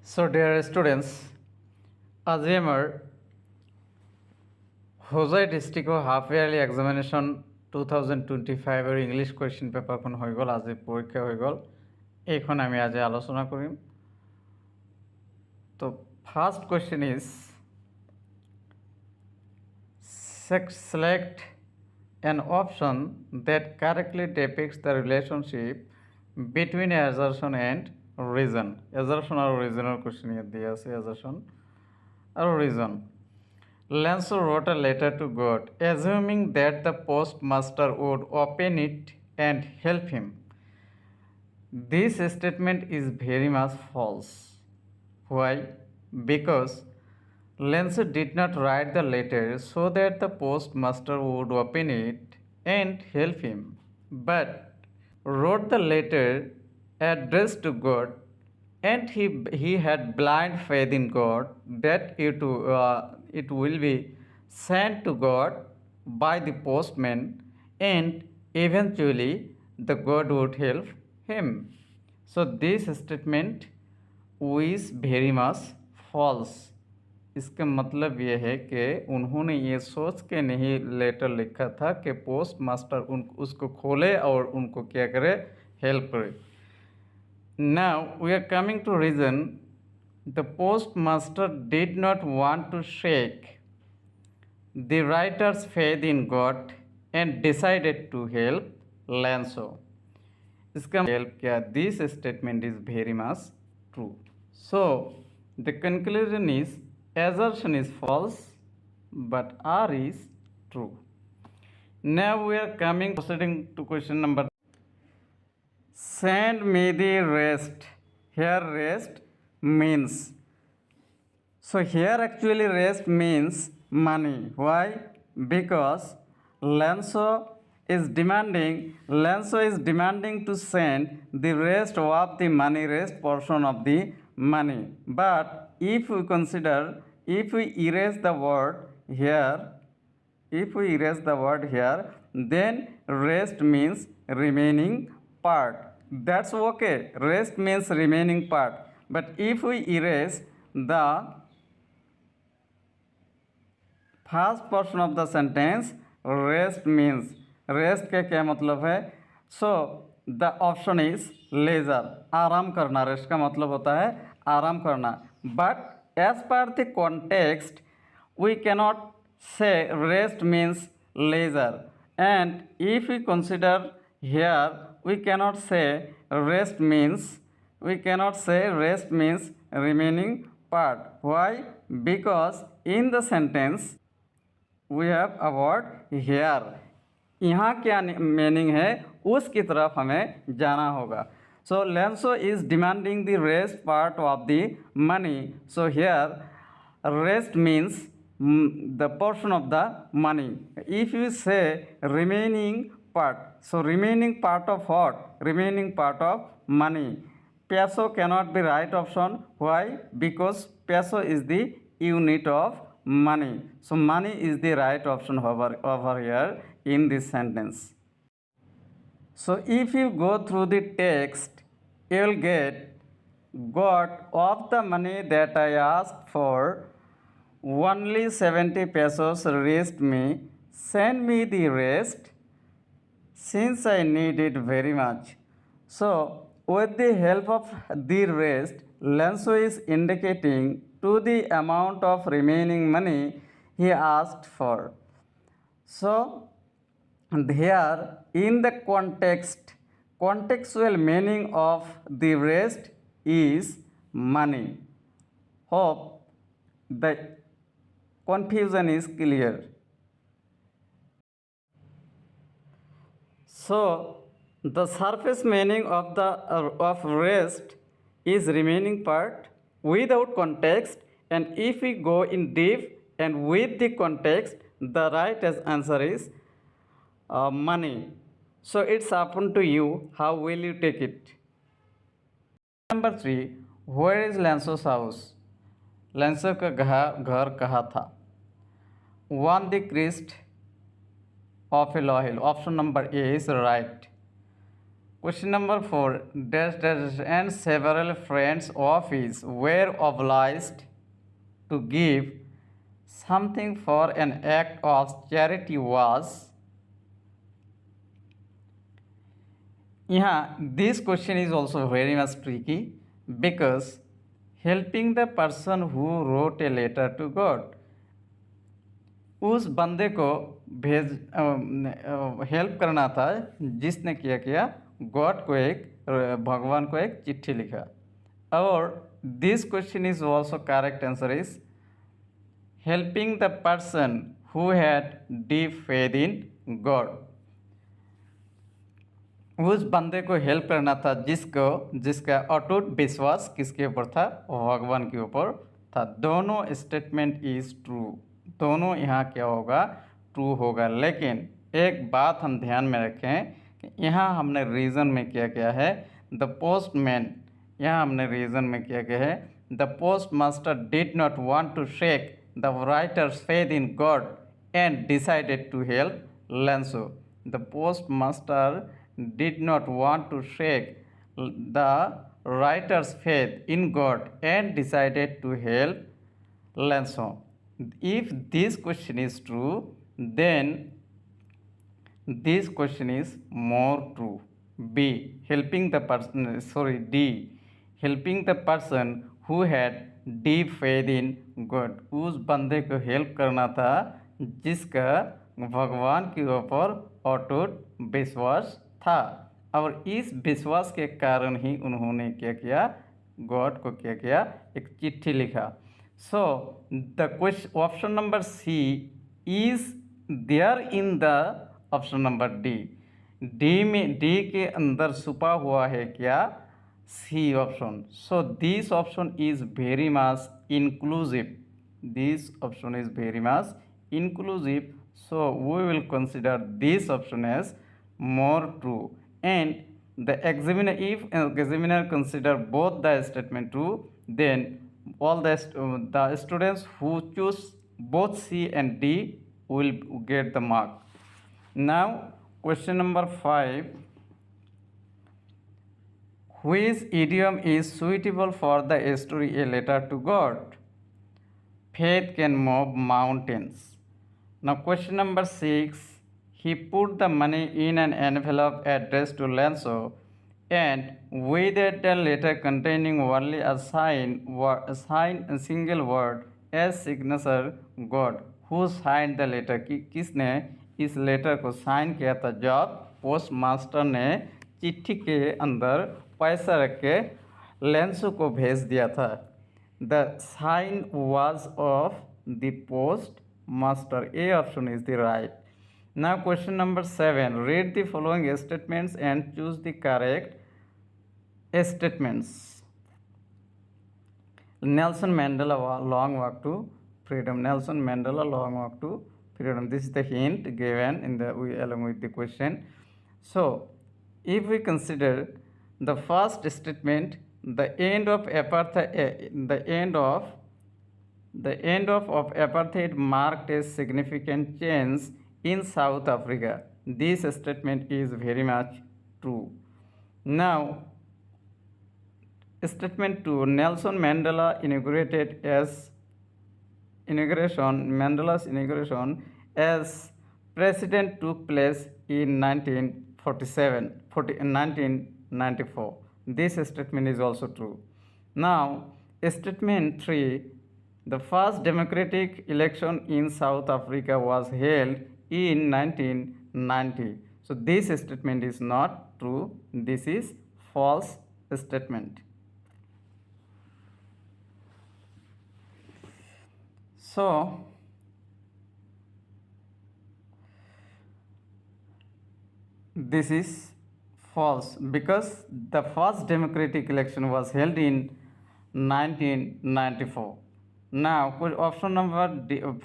So, dear students, আজি আমাৰ হোজাই ডিষ্ট্ৰিক্টৰ half yearly examination 2025 English question পেপাৰখন হৈ গ'ল। আজি পৰীক্ষা হৈ গ'ল। এইখন আমি আজি আলোচনা কৰিম। তো first question is select an option that correctly depicts the relationship between assertion and reason. Assertion আৰু reasonৰ কুৱেশ্যন ইয়াত দিয়া আছে। assertion আৰু reason. Lanso wrote a letter to God, assuming that the postmaster would open it and help him. This statement is very much false. Why? Because Lanso did not write the letter so that the postmaster would open it and help him, but wrote the letter addressed to God, and he had blind faith in God that it will be sent to God by the postman, and eventually the God would help him. So this statement is very much false. इसका मतलब ये है कि उन्होंने ये सोच के नहीं लेटर लिखा था कि पोस्ट मास्टर उसको खोले और उनको क्या करे, हेल्प करे। Now we are coming to reason. The post master did not want to shake the writer's faith in God and decided to help Lencho. इसका हेल्प किया। This statement is very much true. So the conclusion is assertion is false, but R is true. Now we are proceeding to question number. Send me the rest. Here rest means. So here actually rest means money. Why? Because Lanso is demanding to send the rest of the money, rest portion of the money. But if we erase the word here, then rest means remaining part. That's okay. Rest means remaining part. But if we erase the first portion of the sentence, rest means, rest का क्या मतलब है? So the option is leisure, आराम करना। Rest का मतलब होता है आराम करना। But as per the context, we cannot say rest means leisure, and if we consider here, we cannot say rest means remaining part. Why? Because in the sentence we have a word here. यहाँ क्या meaning है उसकी तरफ हमें जाना होगा। So Lanso is demanding the rest part of the money. So here rest means the portion of the money. If you say remaining part, so remaining part of what? Remaining part of money. Peso cannot be right option. Why? Because peso is the unit of money. So money is the right option over here in this sentence. So if you go through the text, you will get, God of the money that I asked for, only 70 pesos reached me. Send me the rest, since I need it very much. So with the help of the rest, Lanso is indicating to the amount of remaining money he asked for. So here in the contextual meaning of the rest is money. Hope the confusion is clear. So the surface meaning of rest is remaining part without context, and if we go in deep and with the context, the right answer is money. So it's up to you, how will you take it. Number 3, where is Lanso's house? Lanso का घर कहाँ था? On the crest of a low hill. Option number A is right. Question number 4. Dash and several friends of his were obliged to give something for an act of charity was. Yeah, this question is also very much tricky because helping the person who wrote a letter to God, उस बंदे को भेज help करना था जिसने किया God को एक भगवान को एक चिट्ठी लिखा. और this question is also correct answer is helping the person who had deep faith in God. उस बंदे को हेल्प करना था जिसका अटूट विश्वास किसके ऊपर था, भगवान के ऊपर था. दोनों स्टेटमेंट इज ट्रू, दोनों यहाँ क्या होगा, ट्रू होगा. लेकिन एक बात हम ध्यान में रखें कि यहाँ हमने रीज़न में क्या है, द पोस्टमैन, यहाँ हमने रीज़न में क्या है, the post master did not want to shake the writer's faith in God and decided to help Lencho. The post master did not want to shake the writer's faith in God and decided to help Lanso. If this question is true, then this question is more true. B. Helping the person, D. Helping the person who had deep faith in God. उस बंदे को help करना था जिसका भगवान के ऊपर अटूट विश्वास था, और इस विश्वास के कारण ही उन्होंने क्या किया, गॉड को क्या किया, एक चिट्ठी लिखा. So the question option number C is there in the option number D. D के अंदर छुपा हुआ है क्या, C option. So this option is very much inclusive, this option is very much inclusive, so we will consider this option as more true. And the examiner, if examiner consider both the statement true, then all the students who choose both C and D will get the mark. Now question number 5. Which idiom is suitable for the story A Letter to God? Faith can move mountains. Now question number 6. He put the money in an envelope addressed to Lanso and with the letter containing only a single word as signature God. Who signed the letter? किसने इस letter को sign किया था जब post master ने चिट्ठी के अंदर पैसा रख के लेंसो को भेज दिया था. The sign was of the post master. A option is the right. Now question number 7. Read the following statements and choose the correct statements. Nelson Mandela long walk to freedom. Nelson Mandela long walk to freedom. This is the hint given in the along with the question. So if we consider the first statement, the end of apartheid marked a significant change in South Africa. This statement is very much true. Now statement 2. Mandela's inauguration as president took place in 1994. This statement is also true. Now statement 3. The first democratic election in South Africa was held in 1990. So this statement is not true. This is false statement. So this is false because the first democratic election was held in 1994. Now option number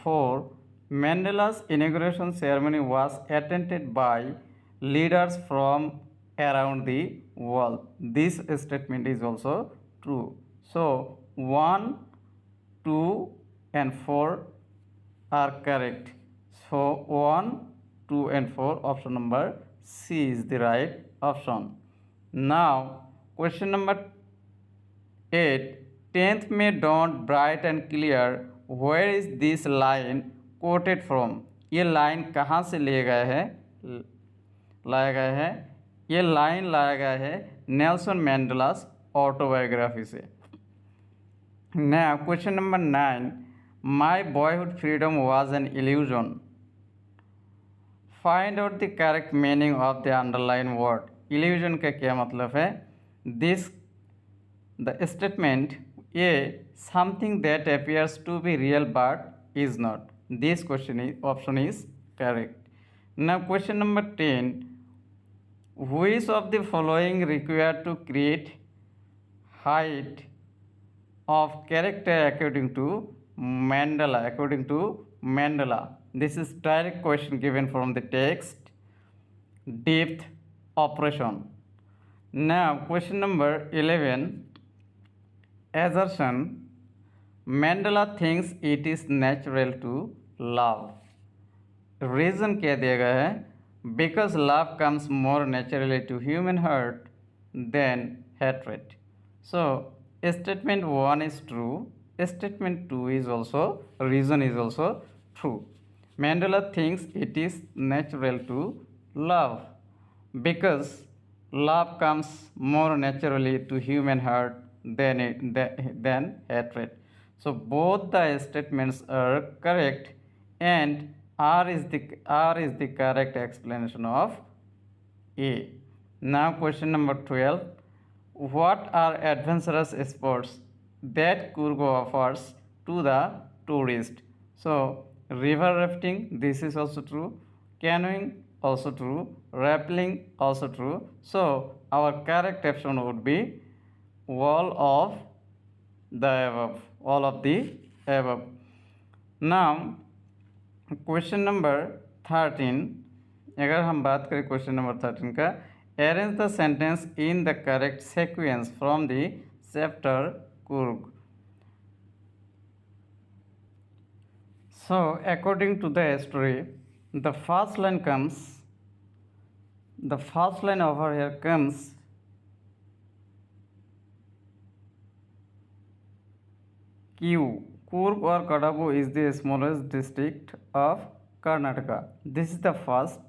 4. Mandela's inauguration ceremony was attended by leaders from around the world. This statement is also true. So 1, 2 and 4 are correct. So 1, 2 and 4, option number C is the right option. Now, question number 8. 10th May dawned bright and clear. Where is this line quoted from? ये line कहाँ से लिए गए हैं? लाया गया है, ये लाइन लाया गया है नेल्सन मैंडेलास ऑटोबायोग्राफी से। Now, question number 9. My boyhood freedom was an illusion. Find out the correct meaning of the underlined word. Illusion का क्या मतलब है? This the statement A, something that appears to be real but is not. This option is correct. Now question number 10. Which of the following required to create height of character according to Mandela? This is direct question given from the text. Depth operation. Now question number 11. Assertion. Mandela thinks it is natural to love. Reason क्या दिया गया है? Because love comes more naturally to human heart than hatred. So statement 1 is true. Statement 2 is also, reason is also true. Mandela thinks it is natural to love because love comes more naturally to human heart than hatred. So both the statements are correct, and R is the correct explanation of A. Now question number 12. What are adventurous sports that Coorg offers to the tourist? So river rafting, this is also true. Canoeing, also true. Rappelling, also true. So our correct option would be all of the above. Now question number 13, अगर हम बात करें question number 13 का, arrange the sentence in the correct sequence from the chapter Coorg. So according to the story, the first line over here comes Q. Coorg or Kadavu is the smallest district of Karnataka. This is the first.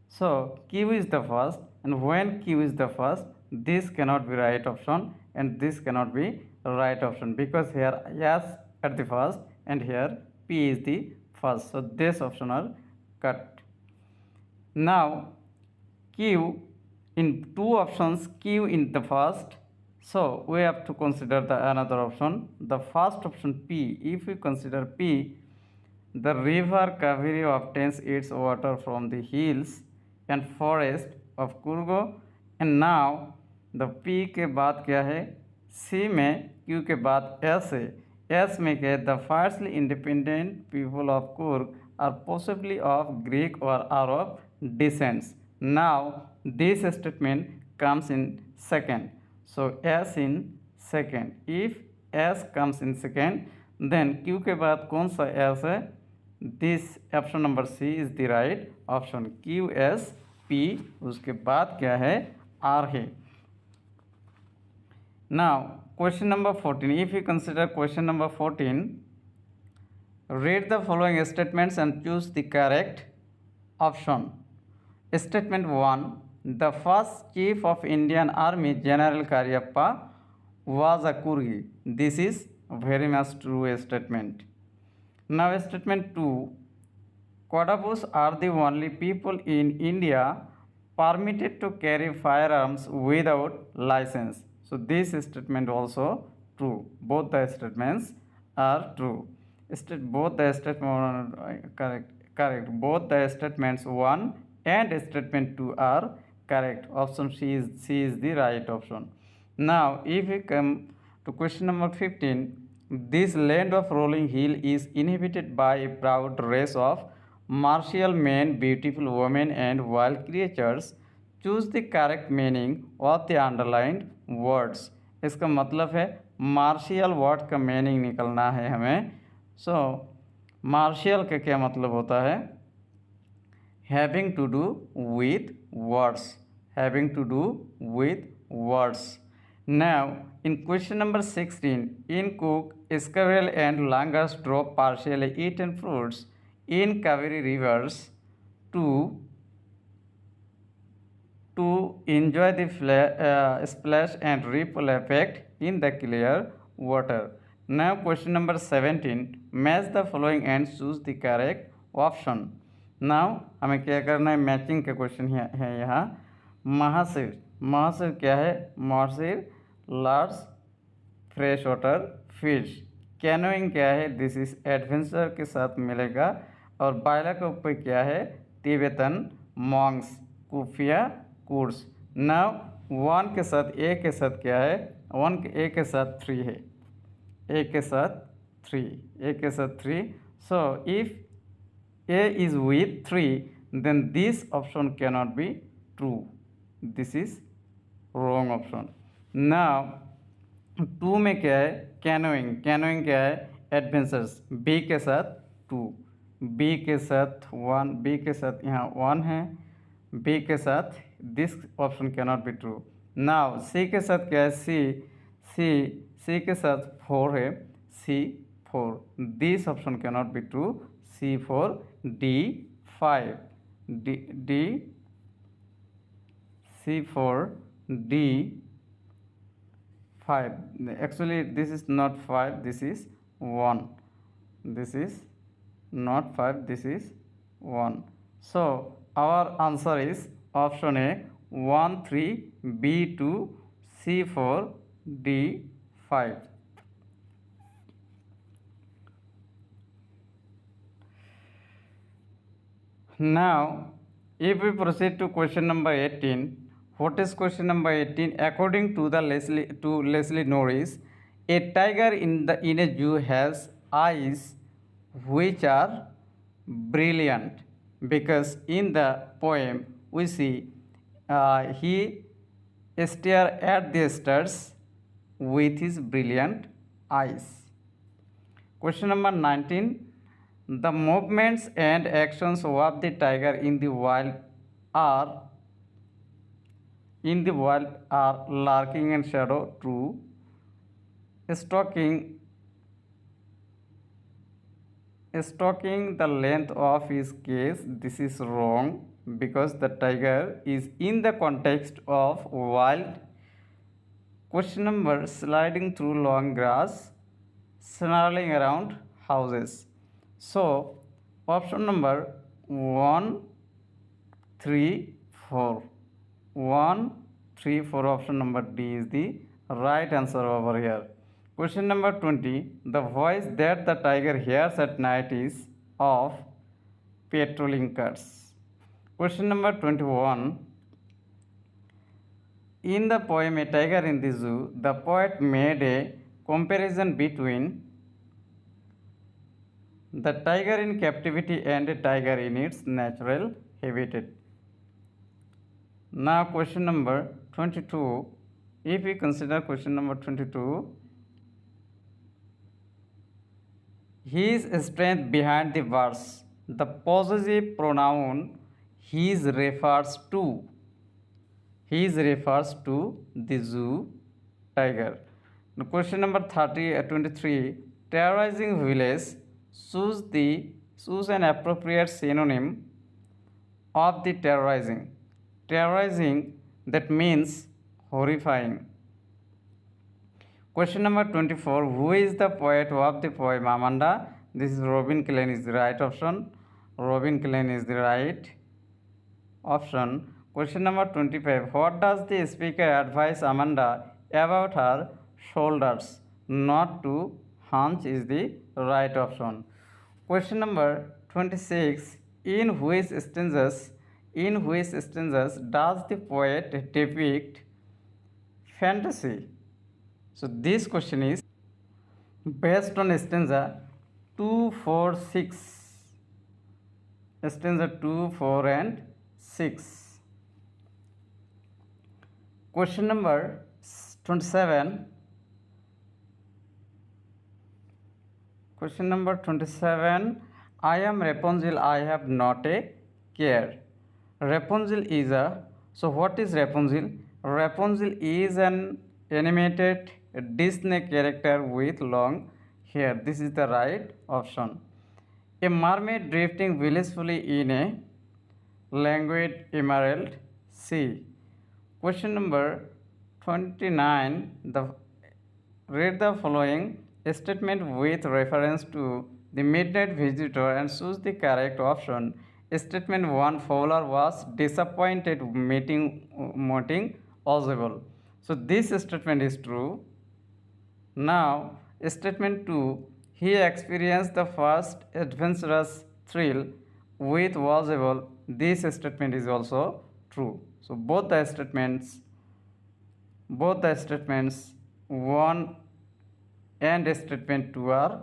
So Q is the first, and when Q is the first, this cannot be right option and this cannot be right option because here S at the first and here P is the first. So this option are cut. Now Q in two options, Q in the first. So we have to consider the another option, the first option P. If we consider P, the river Kaveri obtains its water from the hills and forest of Kurgo. And now the P के बाद क्या है? C में Q के बाद S है. S में क्या है? The fiercely independent people of Kurg are possibly of Greek or Arab descent. Now this statement comes in second. So S in second. If S comes in second, then Q के बाद कौन सा S है? This option number C is the right option. Q S P उसके बाद क्या है? R है. Now question number 14. If you consider question number 14, read the following statements and choose the correct option. Statement 1. The first chief of Indian Army, General Karyappa, was a Kurgi. This is very much true statement. Now statement 2. Kodabus are the only people in India permitted to carry firearms without license. So this statement also true. Both the statements are true. Both the statements correct. Both the statements 1 and statement 2 are correct. Option C is the right option. Now if we come to question number 15, this land of rolling hill is inhabited by a proud race of martial men, beautiful women and wild creatures. Choose the correct meaning of the underlined words. इसका मतलब है martial word का meaning निकलना है हमें. सो martial का क्या मतलब होता है? Having to do with words. Having to do with words. Now, in question number 16, in Cook, squirrel and langurs drop partially eaten fruits in Kaveri rivers to enjoy the splash and ripple effect in the clear water. Now question number 17, match the following and choose the correct option. Now हमें क्या करना है, matching का question है यहाँ. महासिर, महासिर क्या है, mahseer large fresh water fish. Canoeing क्या है, दिस इज एडवेंचर के साथ मिलेगा. और बायला के ऊपर क्या है, Tibetan Monks keffiyeh course. Now one के साथ ए के साथ क्या है, वन के ए के साथ 3 है, ए के साथ 3, ए के साथ 3. So if A is with 3 then this option cannot be true, this is wrong option. Now 2 में क्या है, कैनोइंग, कैनोइंग क्या है, एडवेंचर्स, बी के साथ 2, बी के साथ 1, बी के साथ यहाँ 1 है, बी के साथ this option cannot be true. Now C के साथ क्या है, सी के साथ 4 है, C 4, this option cannot be true, C 4, D 5, D C 4, D 5. Actually this is not 5, this is 1, this is not 5, this is 1. So our answer is option A 1, 3, B 2, C 4, D 5. Now if we proceed to question number 18, what is question number 18? According to the Leslie Norris, a tiger in a zoo has eyes which are brilliant, because in the poem we see he stare at the stars with his brilliant eyes. Question number 19, the movements and actions of the tiger in the wild are lurking and shadow. True. Stalking the length of his case, this is wrong, because the tiger is in the context of wild. Question number, sliding through long grass, snarling around houses. So option number 1, 3, 4, 1, 3, 4, option number D is the right answer over here. Question number 20, the voice that the tiger hears at night is of patrolling cats. Question number 21, in the poem A Tiger in the Zoo, the poet made a comparison between the tiger in captivity and a tiger in its natural habitat. Now question number 22, if we consider question number 22, his strength behind the verse, the possessive pronoun his refers to the zoo tiger. Now question number 23, terrorizing village, choose an appropriate synonym of the terrorizing. Terrorizing, that means horrifying. Question number 24, who is the poet of the poem Amanda? This is Robin Klein is the right option. Robin Klein is the right option. Question number 25, what does the speaker advise Amanda about her shoulders? Not to hunch is the right option. Question number 26, in which stanzas does the poet depict fantasy? So this question is based on stanza 2, 4, 6. Stanza 2, 4 and 6. Question number 27. Question number 27. I am Rapunzel, I have not a care. Rapunzel is a, so what is Rapunzel? Rapunzel is an animated Disney character with long hair. This is the right option. A mermaid drifting blissfully in a languid emerald sea. Question number 29. Read the following statement with reference to the midnight visitor and choose the correct option. Statement 1, Fowler was disappointed meeting Ozable. So this statement is true. Now, statement 2, he experienced the first adventurous thrill with Ozable. This statement is also true. So both the statements 1 and statement 2 are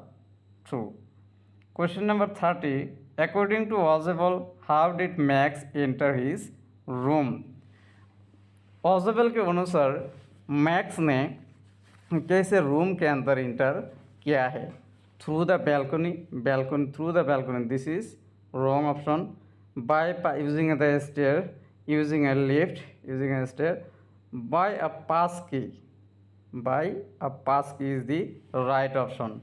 true. Question number 30. According to Ozable, how did Max enter his room? Ozable के अनुसार max ने कैसे room के अंदर enter किया है? Through the balcony. This is wrong option. By using the stair, using a lift, using a stair, by a pass key. By a pass key is the right option.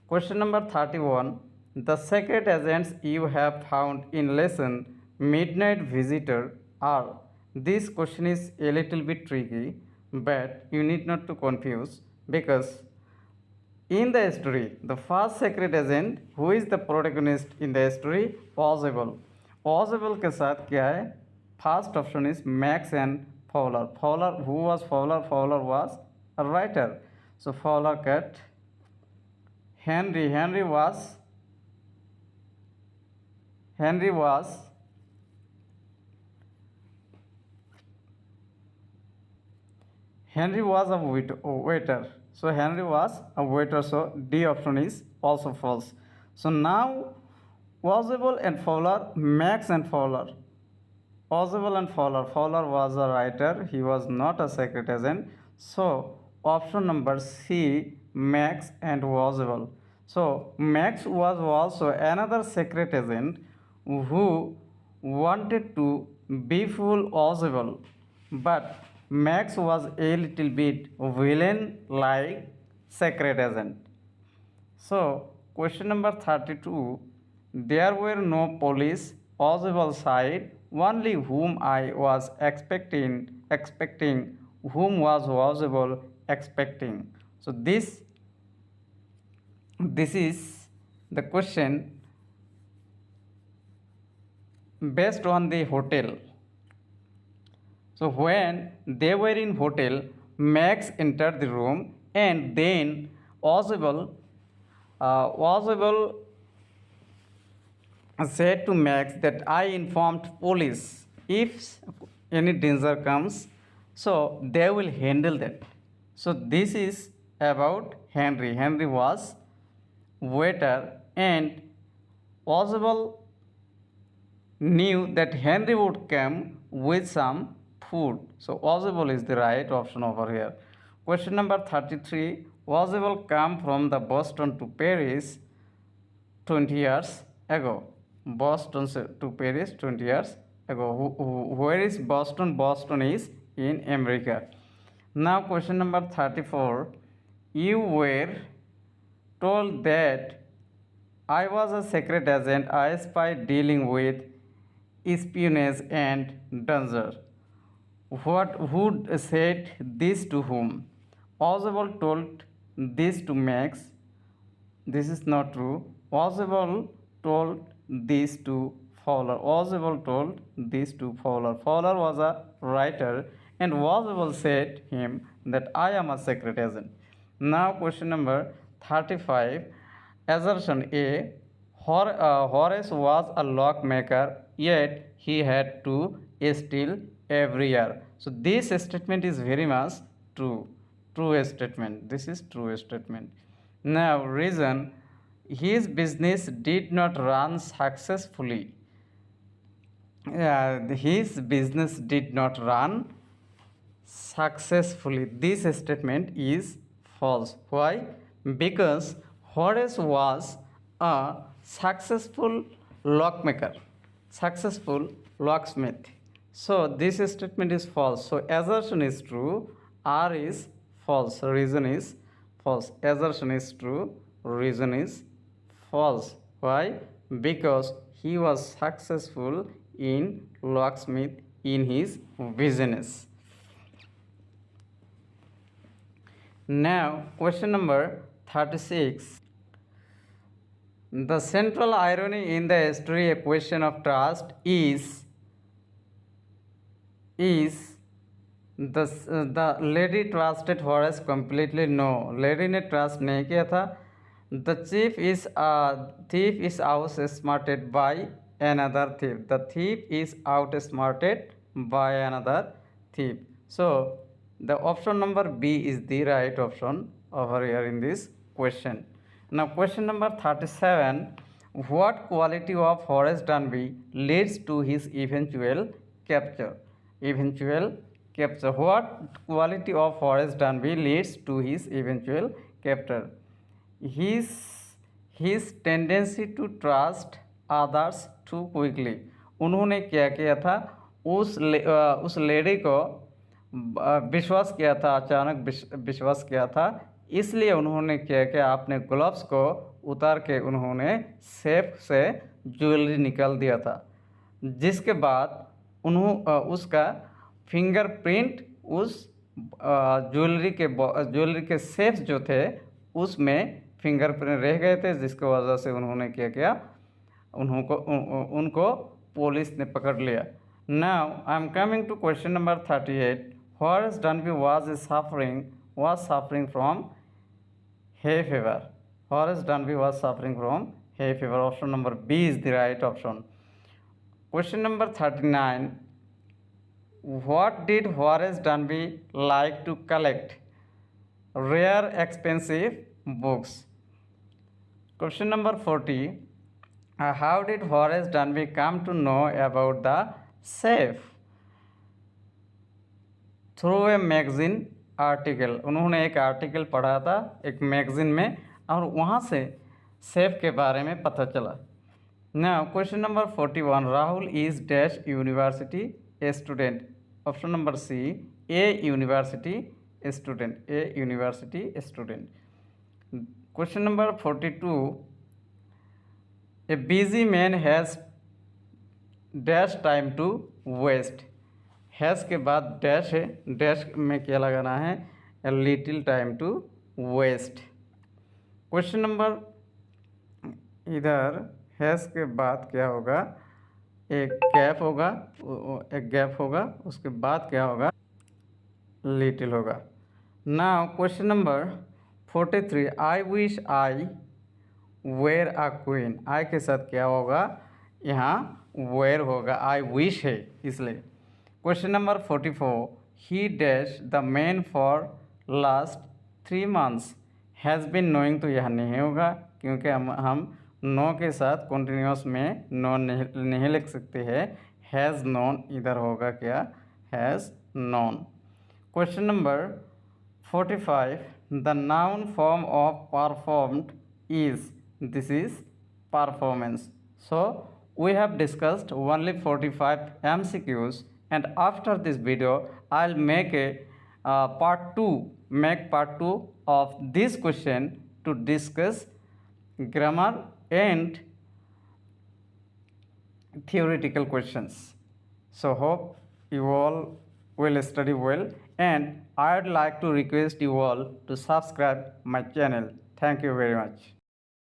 Question number 31. The secret agents you have found in lesson Midnight Visitor are. This question is a little bit tricky, but you need not to confuse, because in the story, the first secret agent who is the protagonist in the story, Ozable. Ozable के साथ क्या है? First option is Max and Fowler. Who was Fowler? Fowler was a writer. So Fowler cut. Henry was a waiter. So Henry was a waiter. So D option is also false. So now Ozable and Fowler, Max and Fowler. Ozable and Fowler. Fowler was a writer. He was not a secret agent. So option number C, Max and Ozable. So Max was also another secret agent who wanted to befool Ozable, but Max was a little bit villain-like secret agent. So question number 32. There were no police. Ozable side only whom I was expecting. Whom was Ozable expecting? So this is the question based on the hotel. So when they were in hotel, Max entered the room, and then Ozable said to Max that I informed police if any danger comes, so they will handle that. So this is about Henry. Henry was waiter, and Ozable knew that Henry would come with some food. So Ozable is the right option over here. Question number 33. Ozable came from the Boston to Paris 20 years ago. Boston to Paris 20 years ago. Where is Boston? Boston is in America. Now question number 34. You were told that I was a secret agent, I spy dealing with espionage and danger. Who said this to whom? Ozable told this to Max. This is not true. Ozable told this to Fowler. Fowler was a writer, and Ozable said him that I am a secret agent. Now question number 35. Assertion A. Horace was a lockmaker, yet he had to steal every year. So this statement is very much true. This is true statement. Now reason, his business did not run successfully. His business did not run successfully. This statement is false. Why? Because Horace was a successful locksmith. So this statement is false. So assertion is true, R is false, reason is false. Assertion is true, reason is false. Why? Because he was successful in locksmith in his business. Now, question number 36. The central irony in the history a question of trust is the lady trusted Horace completely. No, lady ने trust नहीं किया था. The thief is outsmarted by another thief. The thief is outsmarted by another thief. So the option number B is the right option over here in this question. Now question number 37. What quality of Horace Dunby leads to his eventual capture? What quality of Horace Dunby leads to his eventual capture? His tendency to trust others too quickly. उन्होंने क्या किया था, उस lady को विश्वास किया था, अचानक विश्वास किया था, इसलिए उन्होंने क्या किया, अपने ग्लव्स को उतार के उन्होंने सेफ से ज्वेलरी निकाल दिया था, जिसके बाद उसका फिंगरप्रिंट उस ज्वेलरी के सेफ जो थे उसमें फिंगरप्रिंट रह गए थे, जिसकी वजह से उन्होंने क्या किया, उनको पुलिस ने पकड़ लिया. Now I am coming to question number 38. Horace Dunby was suffering from hay fever. Horace Dunby was suffering from hay fever. Option number B is the right option. Question number 39. What did Horace Dunby like to collect? Rare, expensive books. Question number 40. How did Horace Dunby come to know about the safe? Through a magazine article. उन्होंने एक article पढ़ा था एक magazine में और वहाँ से safe के बारे में पता चला. Now question number 41. Rahul is dash university a student. Option number C, a university student. A university student. Question number 42. A busy man has dash time to waste. Has के बाद डैश है, dash में क्या लगाना है, a little time to waste. Question number, इधर has के बाद क्या होगा, एक गैप होगा, उसके बाद क्या होगा, लिटिल होगा. Now question number 43. I wish I were a queen. I के साथ क्या होगा, यहाँ वेयर होगा, आई विश है इसलिए. Question number 44. He dash the man for last 3 months has been knowing. तो यह नहीं होगा क्योंकि हम नो के साथ continuous में नो नहीं लिख सकते हैं. has known इधर होगा क्या, has known. Question number 45. The noun form of performed is. This is performance. So we have discussed only 45 MCQs. And after this video, I'll make part 2 of this question to discuss grammar and theoretical questions. So hope you all will study well, and I'd like to request you all to subscribe my channel. Thank you very much.